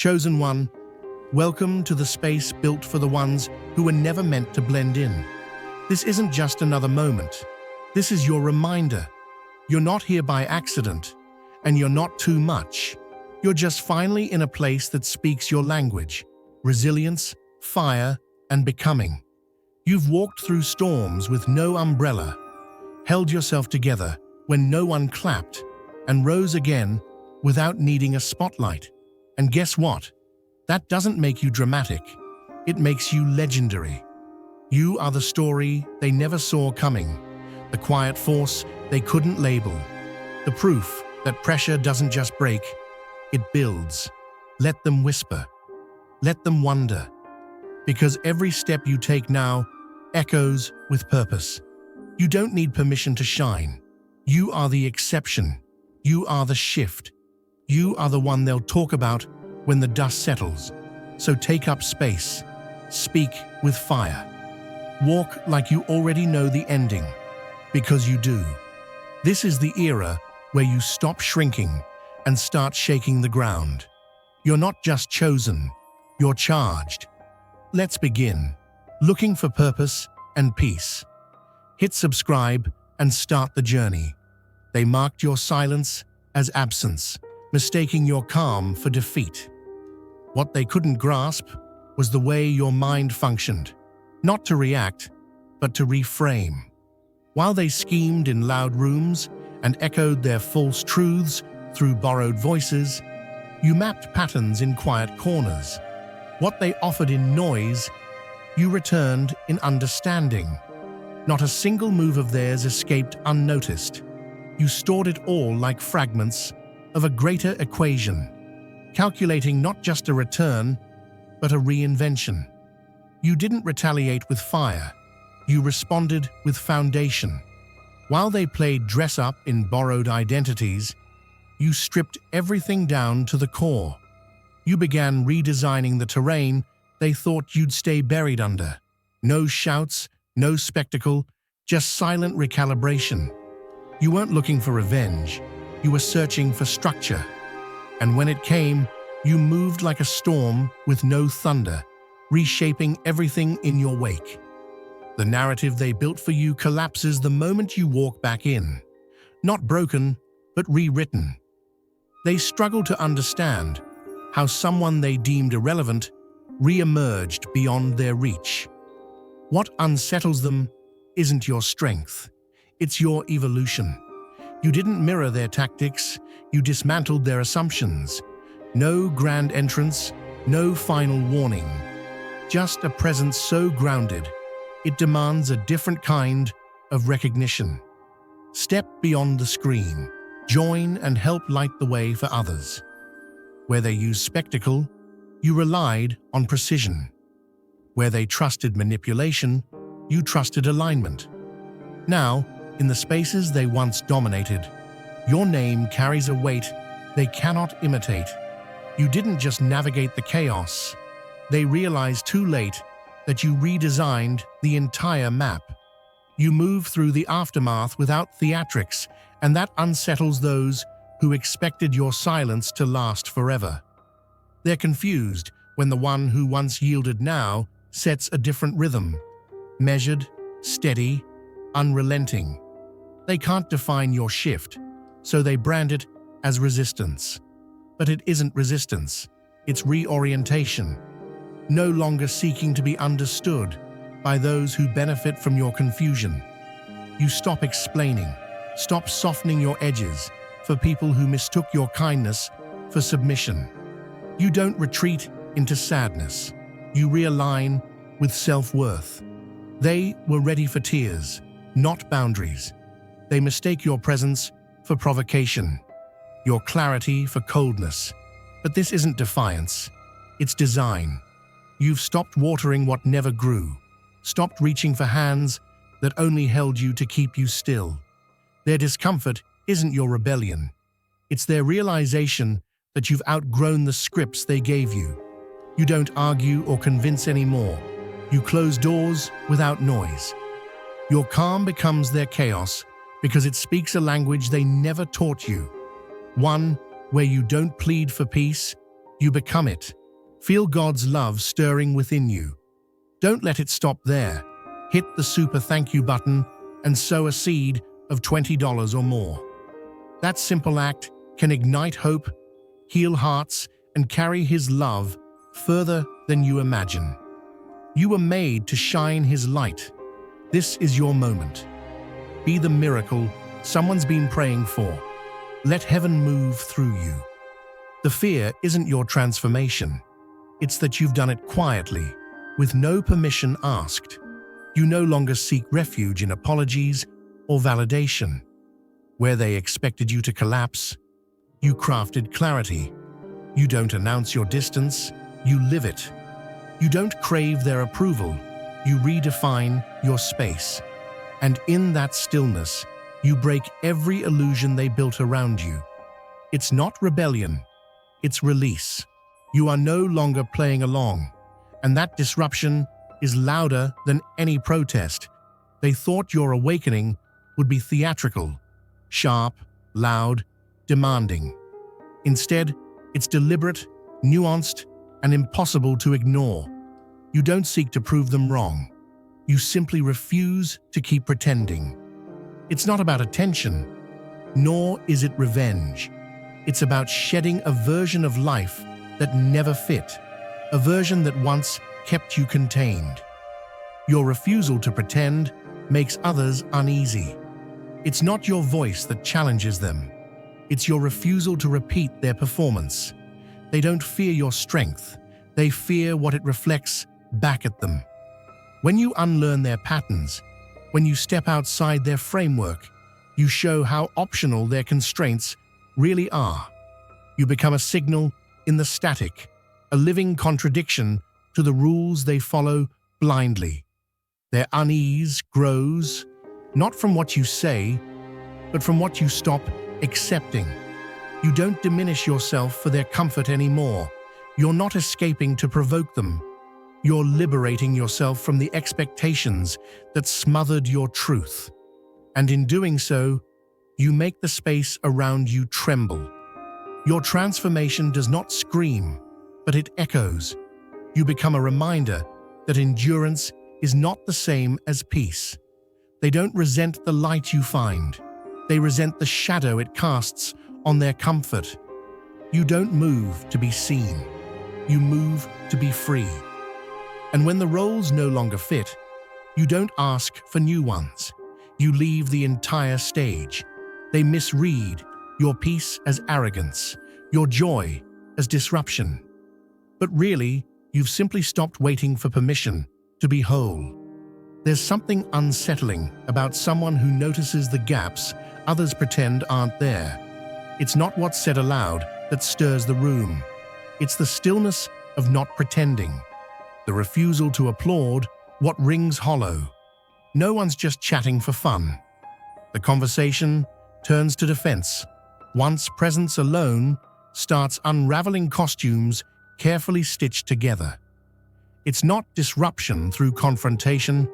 Chosen one, welcome to the space built for the ones who were never meant to blend in. This isn't just another moment. This is your reminder. You're not here by accident, and you're not too much. You're just finally in a place that speaks your language: resilience, fire, and becoming. You've walked through storms with no umbrella, held yourself together when no one clapped, and rose again without needing a spotlight. And guess what? That doesn't make you dramatic. It makes you legendary. You are the story they never saw coming, the quiet force they couldn't label, the proof that pressure doesn't just break, it builds. Let them whisper. Let them wonder. Because every step you take now echoes with purpose. You don't need permission to shine. You are the exception. You are the shift. You are the one they'll talk about when the dust settles. So take up space. Speak with fire. Walk like you already know the ending, because you do. This is the era where you stop shrinking and start shaking the ground. You're not just chosen, you're charged. Let's begin. Looking for purpose and peace. Hit subscribe and start the journey. They marked your silence as absence, mistaking your calm for defeat. What they couldn't grasp was the way your mind functioned, not to react, but to reframe. While they schemed in loud rooms and echoed their false truths through borrowed voices, you mapped patterns in quiet corners. What they offered in noise, you returned in understanding. Not a single move of theirs escaped unnoticed. You stored it all like fragments of a greater equation, calculating not just a return, but a reinvention. You didn't retaliate with fire. You responded with foundation. While they played dress-up in borrowed identities, you stripped everything down to the core. You began redesigning the terrain they thought you'd stay buried under. No shouts, no spectacle, just silent recalibration. You weren't looking for revenge. You were searching for structure. And when it came, you moved like a storm with no thunder, reshaping everything in your wake. The narrative they built for you collapses the moment you walk back in. Not broken, but rewritten. They struggle to understand how someone they deemed irrelevant re-emerged beyond their reach. What unsettles them isn't your strength, it's your evolution. You didn't mirror their tactics, you dismantled their assumptions. No grand entrance, no final warning. Just a presence so grounded, it demands a different kind of recognition. Step beyond the screen. Join and help light the way for others. Where they used spectacle, you relied on precision. Where they trusted manipulation, you trusted alignment. Now, in the spaces they once dominated, your name carries a weight they cannot imitate. You didn't just navigate the chaos. They realized too late that you redesigned the entire map. You move through the aftermath without theatrics, and that unsettles those who expected your silence to last forever. They're confused when the one who once yielded now sets a different rhythm. Measured, steady, unrelenting. They can't define your shift, so they brand it as resistance. But it isn't resistance, it's reorientation. No longer seeking to be understood by those who benefit from your confusion. You stop explaining, stop softening your edges for people who mistook your kindness for submission. You don't retreat into sadness. You realign with self-worth. They were ready for tears, not boundaries. They mistake your presence for provocation, your clarity for coldness. But this isn't defiance, it's design. You've stopped watering what never grew, stopped reaching for hands that only held you to keep you still. Their discomfort isn't your rebellion. It's their realization that you've outgrown the scripts they gave you. You don't argue or convince anymore. You close doors without noise. Your calm becomes their chaos because it speaks a language they never taught you. One where you don't plead for peace, You become it. Feel God's love stirring within you. Don't let it stop there. Hit the super thank you button and sow a seed of $20 or more. That simple act can ignite hope, heal hearts, and carry His love further than you imagine. You were made to shine His light. This is your moment. Be the miracle someone's been praying for. Let heaven move through you. The fear isn't your transformation. It's that you've done it quietly, with no permission asked. You no longer seek refuge in apologies or validation. Where they expected you to collapse, you crafted clarity. You don't announce your distance, you live it. You don't crave their approval, you redefine your space. And in that stillness, you break every illusion they built around you. It's not rebellion, it's release. You are no longer playing along, and that disruption is louder than any protest. They thought your awakening would be theatrical, sharp, loud, demanding. Instead, it's deliberate, nuanced, and impossible to ignore. You don't seek to prove them wrong. You simply refuse to keep pretending. It's not about attention, nor is it revenge. It's about shedding a version of life that never fit, a version that once kept you contained. Your refusal to pretend makes others uneasy. It's not your voice that challenges them. It's your refusal to repeat their performance. They don't fear your strength. They fear what it reflects back at them. When you unlearn their patterns, when you step outside their framework, you show how optional their constraints really are. You become a signal in the static, a living contradiction to the rules they follow blindly. Their unease grows, not from what you say, but from what you stop accepting. You don't diminish yourself for their comfort anymore. You're not escaping to provoke them. You're liberating yourself from the expectations that smothered your truth. And in doing so, you make the space around you tremble. Your transformation does not scream, but it echoes. You become a reminder that endurance is not the same as peace. They don't resent the light you find. They resent the shadow it casts on their comfort. You don't move to be seen. You move to be free. And when the roles no longer fit, you don't ask for new ones. You leave the entire stage. They misread your peace as arrogance, your joy as disruption. But really, you've simply stopped waiting for permission to be whole. There's something unsettling about someone who notices the gaps others pretend aren't there. It's not what's said aloud that stirs the room. It's the stillness of not pretending, the refusal to applaud what rings hollow. No one's just chatting for fun. The conversation turns to defense. Once presence alone starts unraveling costumes carefully stitched together. It's not disruption through confrontation,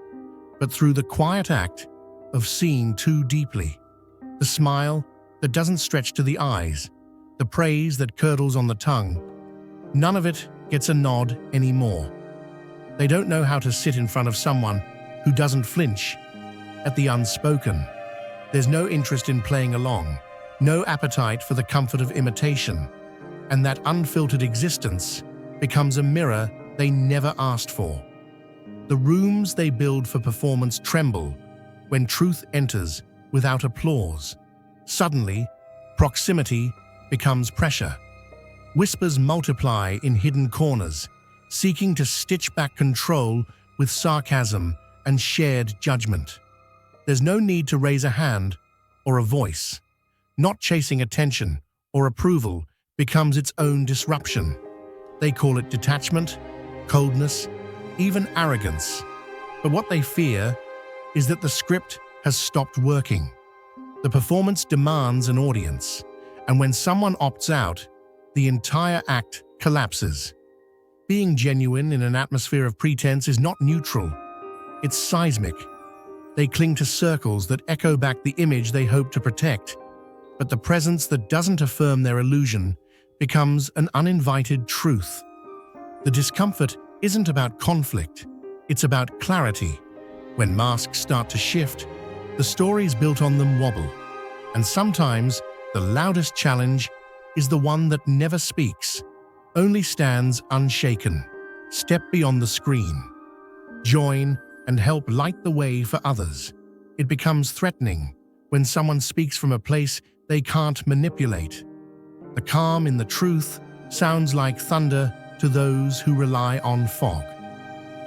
but through the quiet act of seeing too deeply. The smile that doesn't stretch to the eyes, the praise that curdles on the tongue. None of it gets a nod anymore. They don't know how to sit in front of someone who doesn't flinch at the unspoken. There's no interest in playing along, no appetite for the comfort of imitation, and that unfiltered existence becomes a mirror they never asked for. The rooms they build for performance tremble when truth enters without applause. Suddenly, proximity becomes pressure. Whispers multiply in hidden corners, seeking to stitch back control with sarcasm and shared judgment. There's no need to raise a hand or a voice. Not chasing attention or approval becomes its own disruption. They call it detachment, coldness, even arrogance. But what they fear is that the script has stopped working. The performance demands an audience, and when someone opts out, the entire act collapses. Being genuine in an atmosphere of pretense is not neutral. It's seismic. They cling to circles that echo back the image they hope to protect, but the presence that doesn't affirm their illusion becomes an uninvited truth. The discomfort isn't about conflict, it's about clarity. When masks start to shift, the stories built on them wobble. And sometimes, the loudest challenge is the one that never speaks, only stands unshaken. Step beyond the screen. Join and help light the way for others. It becomes threatening when someone speaks from a place they can't manipulate. The calm in the truth sounds like thunder to those who rely on fog.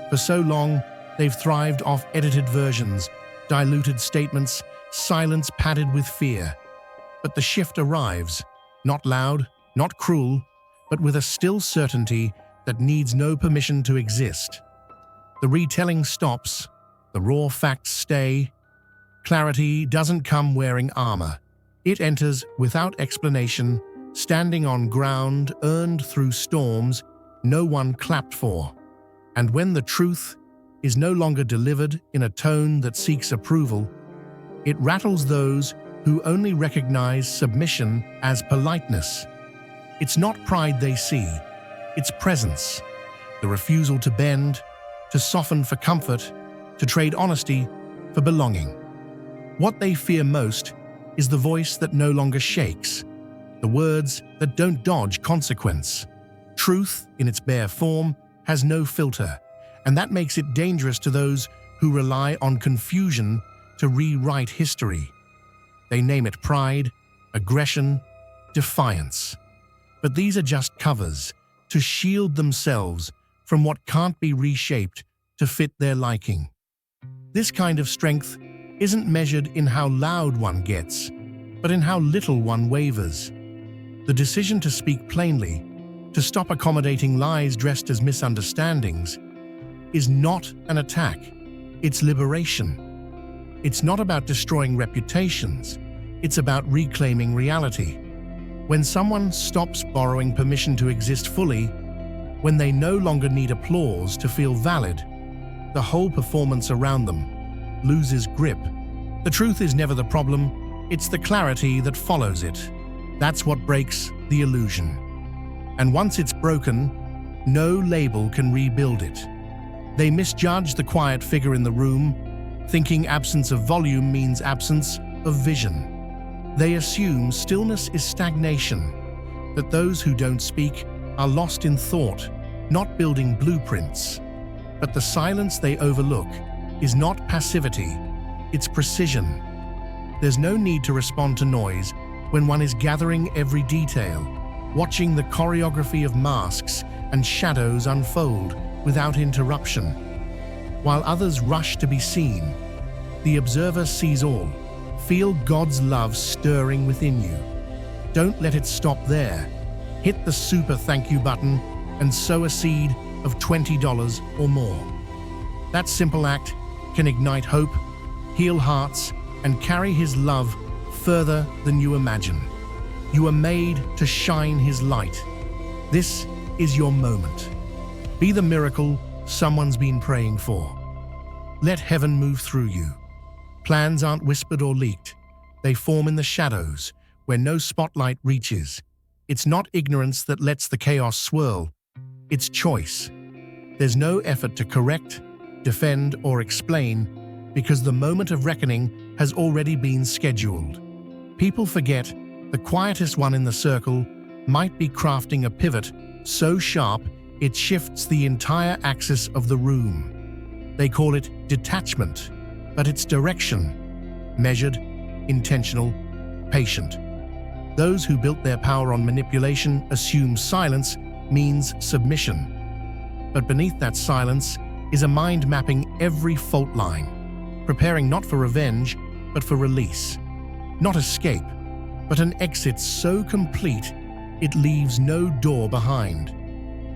For so long, they've thrived off edited versions, diluted statements, silence padded with fear. But the shift arrives, not loud, not cruel, but with a still certainty that needs no permission to exist. The retelling stops, the raw facts stay. Clarity doesn't come wearing armor. It enters without explanation, standing on ground earned through storms no one clapped for. And when the truth is no longer delivered in a tone that seeks approval, it rattles those who only recognize submission as politeness. It's not pride they see, it's presence, the refusal to bend, to soften for comfort, to trade honesty for belonging. What they fear most is the voice that no longer shakes, the words that don't dodge consequence. Truth, in its bare form, has no filter, and that makes it dangerous to those who rely on confusion to rewrite history. They name it pride, aggression, defiance. But these are just covers to shield themselves from what can't be reshaped to fit their liking. This kind of strength isn't measured in how loud one gets, but in how little one wavers. The decision to speak plainly, to stop accommodating lies dressed as misunderstandings, is not an attack, it's liberation. It's not about destroying reputations, it's about reclaiming reality. When someone stops borrowing permission to exist fully, when they no longer need applause to feel valid, the whole performance around them loses grip. The truth is never the problem, it's the clarity that follows it. That's what breaks the illusion. And once it's broken, no label can rebuild it. They misjudge the quiet figure in the room, thinking absence of volume means absence of vision. They assume stillness is stagnation, that those who don't speak are lost in thought, not building blueprints. But the silence they overlook is not passivity, it's precision. There's no need to respond to noise when one is gathering every detail, watching the choreography of masks and shadows unfold without interruption. While others rush to be seen, the observer sees all. Feel God's love stirring within you. Don't let it stop there. Hit the super thank you button and sow a seed of $20 or more. That simple act can ignite hope, heal hearts, and carry His love further than you imagine. You are made to shine His light. This is your moment. Be the miracle someone's been praying for. Let heaven move through you. Plans aren't whispered or leaked. They form in the shadows, where no spotlight reaches. It's not ignorance that lets the chaos swirl. It's choice. There's no effort to correct, defend, or explain, because the moment of reckoning has already been scheduled. People forget the quietest one in the circle might be crafting a pivot so sharp it shifts the entire axis of the room. They call it detachment, but it's direction, measured, intentional, patient. Those who built their power on manipulation assume silence means submission. But beneath that silence is a mind mapping every fault line, preparing not for revenge, but for release. Not escape, but an exit so complete it leaves no door behind.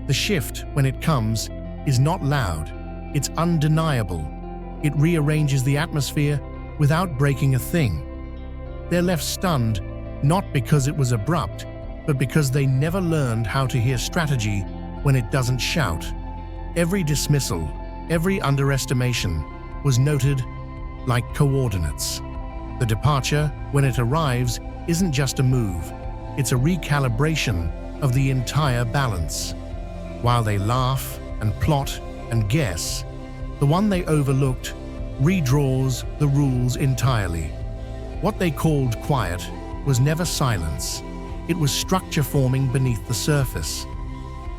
The shift, when it comes, is not loud, it's undeniable. It rearranges the atmosphere without breaking a thing. They're left stunned, not because it was abrupt, but because they never learned how to hear strategy when it doesn't shout. Every dismissal, every underestimation was noted like coordinates. The departure, when it arrives, isn't just a move, it's a recalibration of the entire balance. While they laugh and plot and guess, the one they overlooked redraws the rules entirely. What they called quiet was never silence. It was structure forming beneath the surface.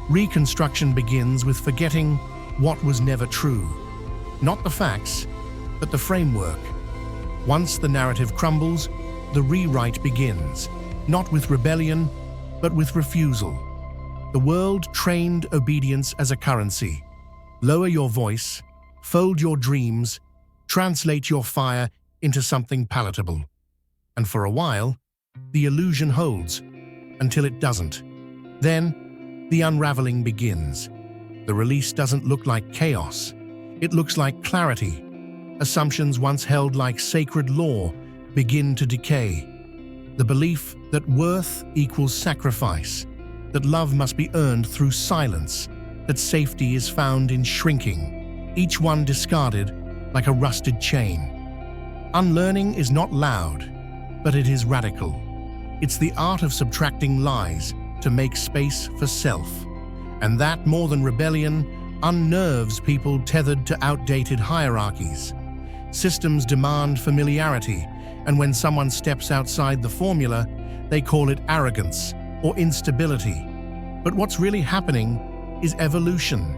Reconstruction begins with forgetting what was never true. Not the facts, but the framework. Once the narrative crumbles, the rewrite begins, not with rebellion, but with refusal. The world trained obedience as a currency. Lower your voice, fold your dreams, translate your fire into something palatable. And for a while, the illusion holds, until it doesn't. Then, the unraveling begins. The release doesn't look like chaos. It looks like clarity. Assumptions once held like sacred law begin to decay. The belief that worth equals sacrifice, that love must be earned through silence, that safety is found in shrinking, each one discarded like a rusted chain. Unlearning is not loud, but it is radical. It's the art of subtracting lies to make space for self. And that, more than rebellion, unnerves people tethered to outdated hierarchies. Systems demand familiarity, and when someone steps outside the formula, they call it arrogance or instability. But what's really happening is evolution,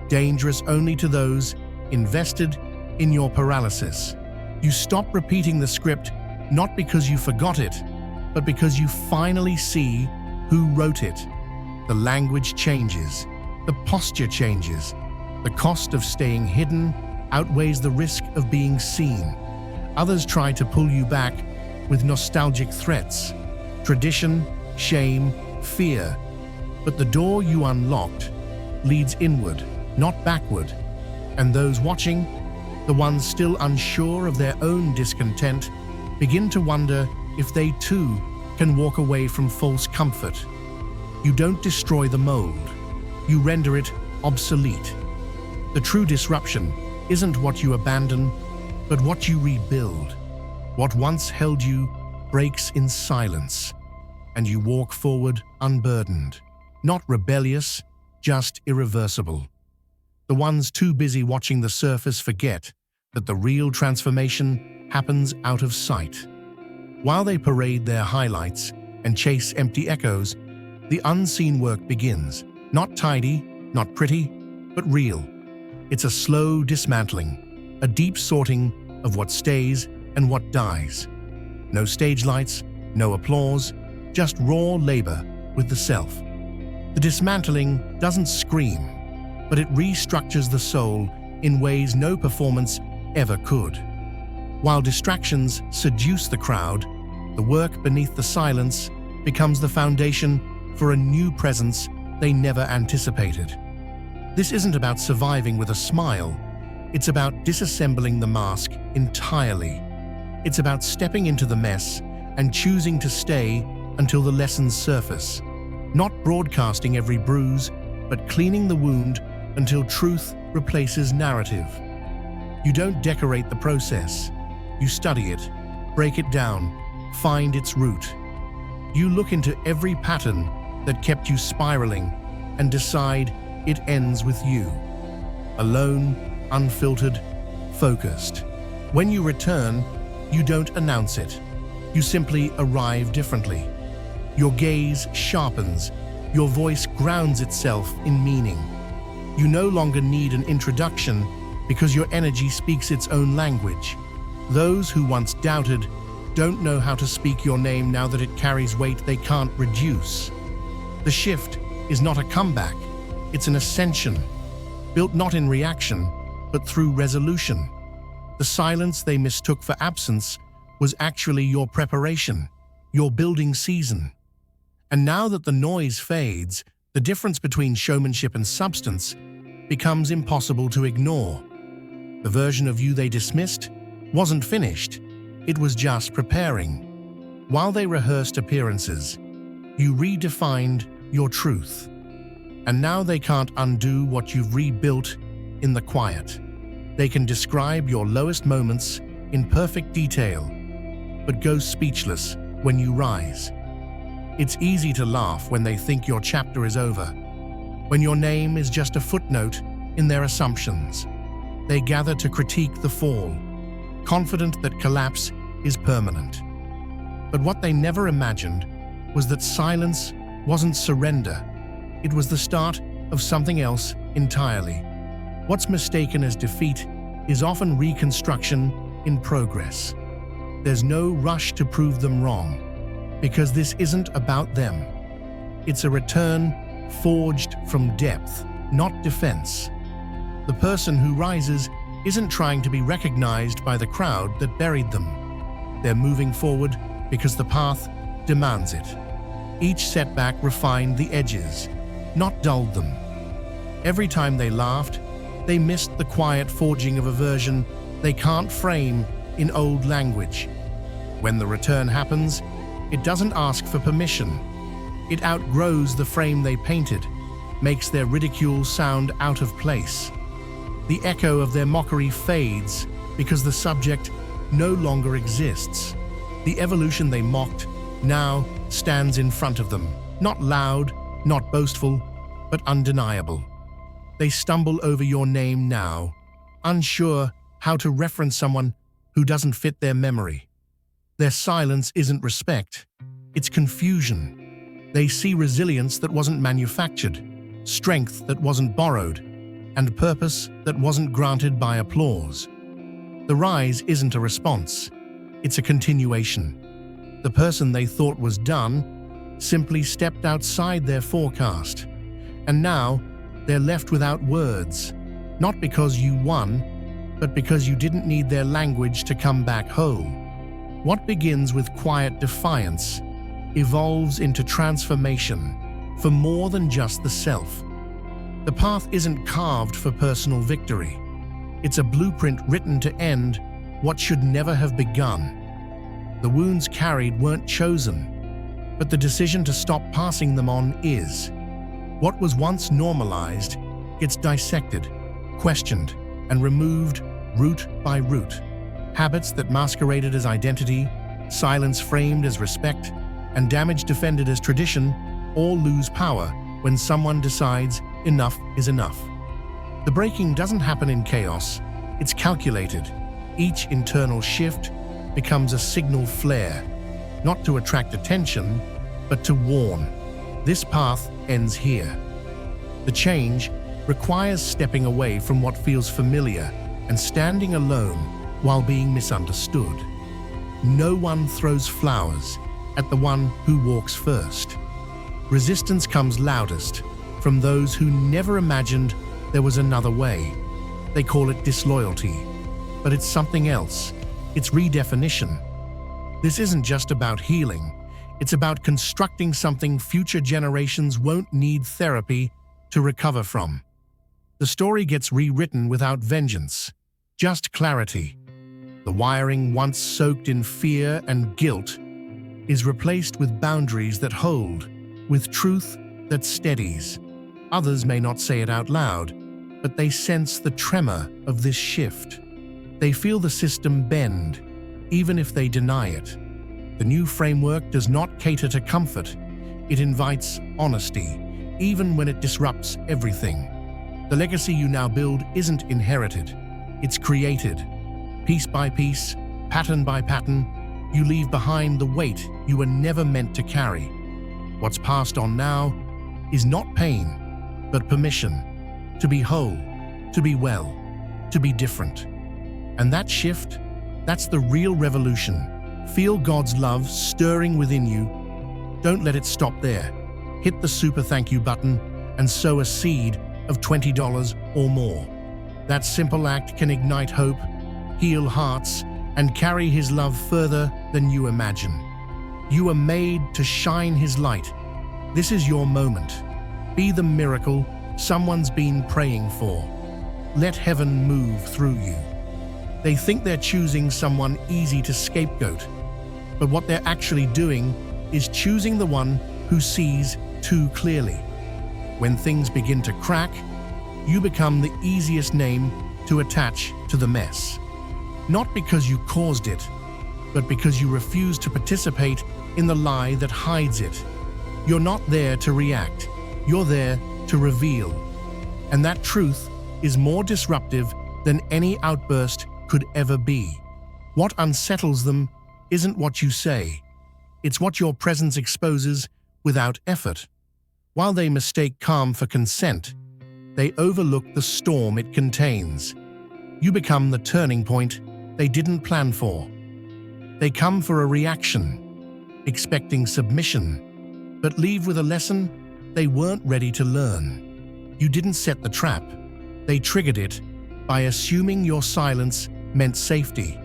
dangerous only to those invested in your paralysis. You stop repeating the script not because you forgot it, but because you finally see who wrote it. The language changes, the posture changes. The cost of staying hidden outweighs the risk of being seen. Others try to pull you back with nostalgic threats, tradition, shame, fear. But the door you unlocked leads inward, not backward. And those watching, the ones still unsure of their own discontent, begin to wonder if they too can walk away from false comfort. You don't destroy the mold, you render it obsolete. The true disruption isn't what you abandon, but what you rebuild. What once held you breaks in silence, and you walk forward unburdened, not rebellious, just irreversible. The ones too busy watching the surface forget that the real transformation happens out of sight. While they parade their highlights and chase empty echoes, the unseen work begins. Not tidy, not pretty, but real. It's a slow dismantling, a deep sorting of what stays and what dies. No stage lights, no applause, just raw labor with the self. The dismantling doesn't scream, but it restructures the soul in ways no performance ever could. While distractions seduce the crowd, the work beneath the silence becomes the foundation for a new presence they never anticipated. This isn't about surviving with a smile. It's about disassembling the mask entirely. It's about stepping into the mess and choosing to stay until the lessons surface. Not broadcasting every bruise, but cleaning the wound until truth replaces narrative. You don't decorate the process. You study it, break it down, find its root. You look into every pattern that kept you spiraling and decide it ends with you. Alone, unfiltered, focused. When you return, you don't announce it. You simply arrive differently. Your gaze sharpens. Your voice grounds itself in meaning. You no longer need an introduction because your energy speaks its own language. Those who once doubted don't know how to speak your name now that it carries weight they can't reduce. The shift is not a comeback, it's an ascension, built not in reaction, but through resolution. The silence they mistook for absence was actually your preparation, your building season. And now that the noise fades, the difference between showmanship and substance becomes impossible to ignore. The version of you they dismissed wasn't finished, it was just preparing. While they rehearsed appearances, you redefined your truth. And now they can't undo what you've rebuilt in the quiet. They can describe your lowest moments in perfect detail, but go speechless when you rise. It's easy to laugh when they think your chapter is over, when your name is just a footnote in their assumptions. They gather to critique the fall, confident that collapse is permanent. But what they never imagined was that silence wasn't surrender. It was the start of something else entirely. What's mistaken as defeat is often reconstruction in progress. There's no rush to prove them wrong, because this isn't about them. It's a return forged from depth, not defense. The person who rises isn't trying to be recognized by the crowd that buried them. They're moving forward because the path demands it. Each setback refined the edges, not dulled them. Every time they laughed, they missed the quiet forging of a version they can't frame in old language. When the return happens, it doesn't ask for permission. It outgrows the frame they painted, makes their ridicule sound out of place. The echo of their mockery fades because the subject no longer exists. The evolution they mocked now stands in front of them, not loud, not boastful, but undeniable. They stumble over your name now, unsure how to reference someone who doesn't fit their memory. Their silence isn't respect, it's confusion. They see resilience that wasn't manufactured, strength that wasn't borrowed, and purpose that wasn't granted by applause. The rise isn't a response, it's a continuation. The person they thought was done simply stepped outside their forecast, and now they're left without words, not because you won, but because you didn't need their language to come back whole. What begins with quiet defiance evolves into transformation for more than just the self. The path isn't carved for personal victory. It's a blueprint written to end what should never have begun. The wounds carried weren't chosen, but the decision to stop passing them on is. What was once normalized gets dissected, questioned, and removed root by root. Habits that masqueraded as identity, silence framed as respect, and damage defended as tradition all lose power when someone decides enough is enough. The breaking doesn't happen in chaos, it's calculated. Each internal shift becomes a signal flare, not to attract attention, but to warn. This path ends here. The change requires stepping away from what feels familiar and standing alone while being misunderstood. No one throws flowers at the one who walks first. Resistance comes loudest from those who never imagined there was another way. They call it disloyalty, but it's something else. It's redefinition. This isn't just about healing. It's about constructing something future generations won't need therapy to recover from. The story gets rewritten without vengeance, just clarity. The wiring once soaked in fear and guilt is replaced with boundaries that hold, with truth that steadies. Others may not say it out loud, but they sense the tremor of this shift. They feel the system bend, even if they deny it. The new framework does not cater to comfort. It invites honesty, even when it disrupts everything. The legacy you now build isn't inherited, it's created. Piece by piece, pattern by pattern, you leave behind the weight you were never meant to carry. What's passed on now is not pain, but permission to be whole, to be well, to be different. And that shift, that's the real revolution. Feel God's love stirring within you. Don't let it stop there. Hit the super thank you button and sow a seed of $20 or more. That simple act can ignite hope, heal hearts, and carry His love further than you imagine. You are made to shine His light. This is your moment. Be the miracle someone's been praying for. Let heaven move through you. They think they're choosing someone easy to scapegoat, but what they're actually doing is choosing the one who sees too clearly. When things begin to crack, you become the easiest name to attach to the mess. Not because you caused it, but because you refuse to participate in the lie that hides it. You're not there to react. You're there to reveal. And that truth is more disruptive than any outburst could ever be. What unsettles them isn't what you say. It's what your presence exposes without effort. While they mistake calm for consent, they overlook the storm it contains. You become the turning point they didn't plan for. They come for a reaction, expecting submission, but leave with a lesson they weren't ready to learn. You didn't set the trap. They triggered it by assuming your silence meant safety.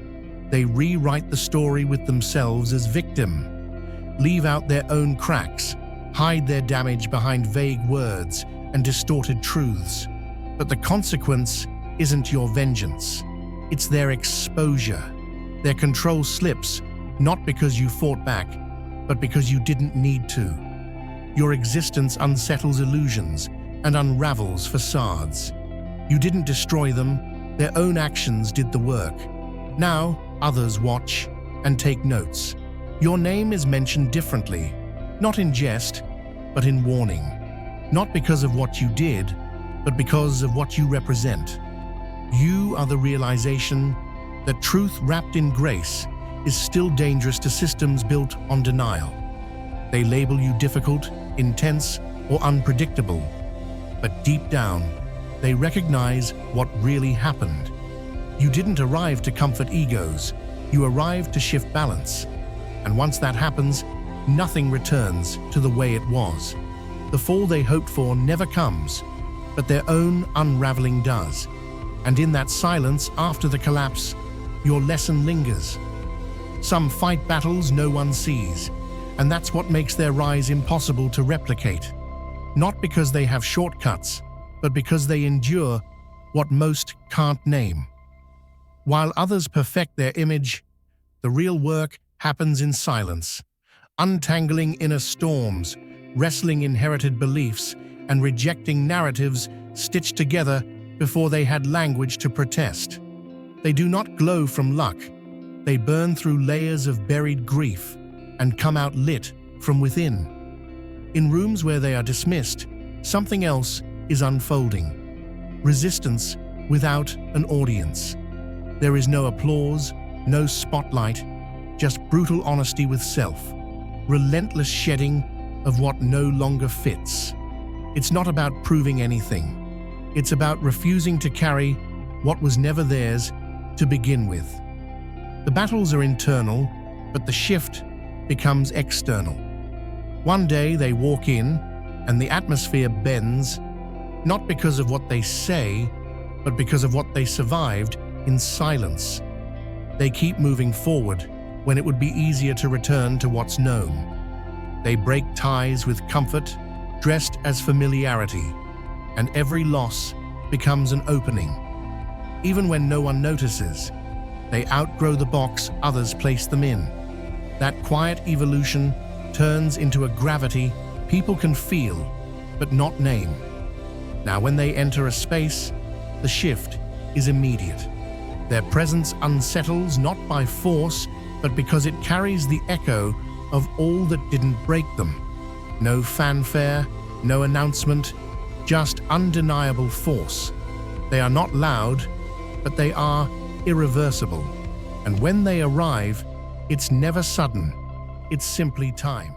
They rewrite the story with themselves as victim, leave out their own cracks, hide their damage behind vague words and distorted truths. But the consequence isn't your vengeance. It's their exposure. Their control slips, not because you fought back, but because you didn't need to. Your existence unsettles illusions and unravels facades. You didn't destroy them, their own actions did the work. Now, others watch and take notes. Your name is mentioned differently, not in jest, but in warning. Not because of what you did, but because of what you represent. You are the realization that truth wrapped in grace is still dangerous to systems built on denial. They label you difficult, intense, or unpredictable, but deep down, they recognize what really happened. You didn't arrive to comfort egos, you arrived to shift balance. And once that happens, nothing returns to the way it was. The fall they hoped for never comes, but their own unraveling does. And in that silence after the collapse, your lesson lingers. Some fight battles no one sees, and that's what makes their rise impossible to replicate. Not because they have shortcuts, but because they endure what most can't name. While others perfect their image, the real work happens in silence, untangling inner storms, wrestling inherited beliefs, and rejecting narratives stitched together before they had language to protest. They do not glow from luck. They burn through layers of buried grief and come out lit from within. In rooms where they are dismissed, something else is unfolding. Resistance without an audience. There is no applause, no spotlight, just brutal honesty with self. Relentless shedding of what no longer fits. It's not about proving anything. It's about refusing to carry what was never theirs to begin with. The battles are internal, but the shift becomes external. One day they walk in, and the atmosphere bends, not because of what they say, but because of what they survived in silence. They keep moving forward when it would be easier to return to what's known. They break ties with comfort, dressed as familiarity, and every loss becomes an opening. Even when no one notices, they outgrow the box others place them in. That quiet evolution turns into a gravity people can feel, but not name. Now, when they enter a space, the shift is immediate. Their presence unsettles not by force, but because it carries the echo of all that didn't break them. No fanfare, no announcement, just undeniable force. They are not loud, but they are irreversible. And when they arrive, it's never sudden, it's simply time.